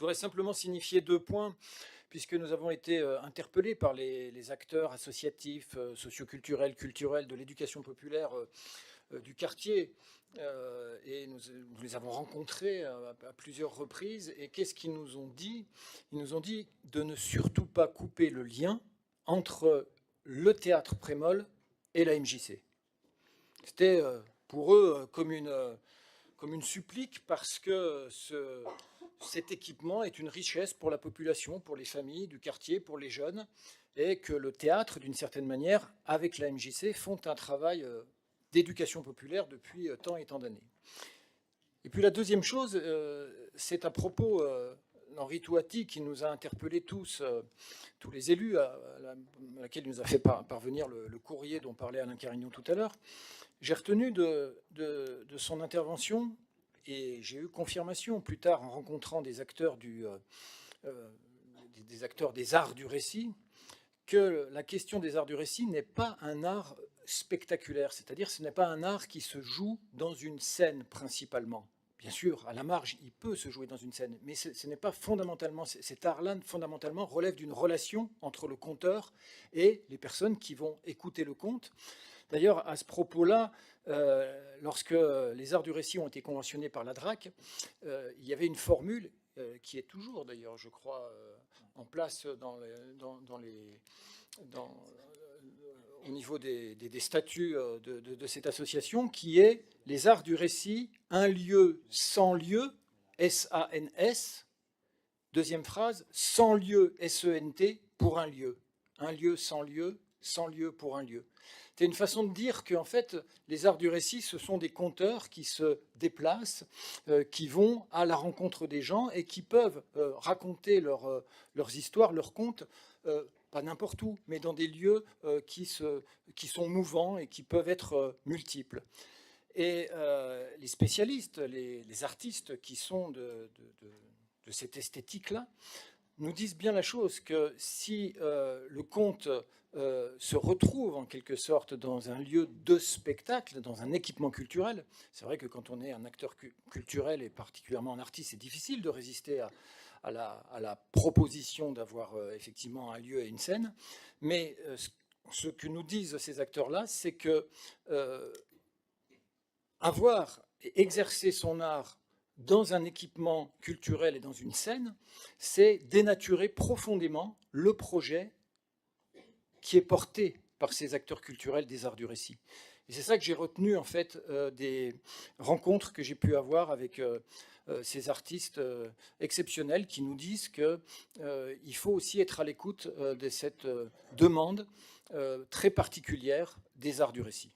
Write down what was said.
voudrais simplement signifier 2 points, puisque nous avons été interpellés par les acteurs associatifs, socioculturels, culturels de l'éducation populaire du quartier. Et nous les avons rencontrés à plusieurs reprises. Et qu'est-ce qu'ils nous ont dit? Ils nous ont dit de ne surtout pas couper le lien entre le théâtre Prémol et la MJC. C'était pour eux comme une supplique, parce que cet équipement est une richesse pour la population, pour les familles du quartier, pour les jeunes, et que le théâtre, d'une certaine manière, avec la MJC, font un travail d'éducation populaire depuis tant et tant d'années. Et puis la deuxième chose, c'est à propos d'Henri Touati, qui nous a interpellés tous les élus, à laquelle il nous a fait parvenir le courrier dont parlait Alain Carignon tout à l'heure. J'ai retenu de son intervention, et j'ai eu confirmation plus tard en rencontrant des acteurs des arts du récit, que la question des arts du récit n'est pas un art spectaculaire, c'est-à-dire ce n'est pas un art qui se joue dans une scène principalement. Bien sûr, à la marge, il peut se jouer dans une scène, mais ce n'est pas fondamentalement, cet art-là, fondamentalement, relève d'une relation entre le conteur et les personnes qui vont écouter le conte. D'ailleurs, à ce propos-là, lorsque les arts du récit ont été conventionnés par la DRAC, il y avait une formule qui est toujours, d'ailleurs, je crois, en place au niveau des statuts de cette association, qui est les arts du récit, un lieu sans lieu, S-A-N-S, deuxième phrase, sans lieu, S-E-N-T, pour un lieu. Un lieu sans lieu pour un lieu. C'est une façon de dire qu'en fait, les arts du récit, ce sont des conteurs qui se déplacent, qui vont à la rencontre des gens et qui peuvent raconter leurs histoires, leurs contes, pas n'importe où, mais dans des lieux qui sont mouvants et qui peuvent être multiples. Et les spécialistes, les artistes qui sont de cette esthétique-là, nous disent bien la chose, que si le conte se retrouve en quelque sorte dans un lieu de spectacle, dans un équipement culturel, c'est vrai que quand on est un acteur culturel et particulièrement un artiste, c'est difficile de résister à la proposition d'avoir effectivement un lieu et une scène, mais ce que nous disent ces acteurs-là, c'est que avoir et exercer son art dans un équipement culturel et dans une scène, c'est dénaturer profondément le projet qui est porté par ces acteurs culturels des arts du récit. Et c'est ça que j'ai retenu en fait des rencontres que j'ai pu avoir avec ces artistes exceptionnels qui nous disent qu'il faut aussi être à l'écoute de cette demande très particulière des arts du récit.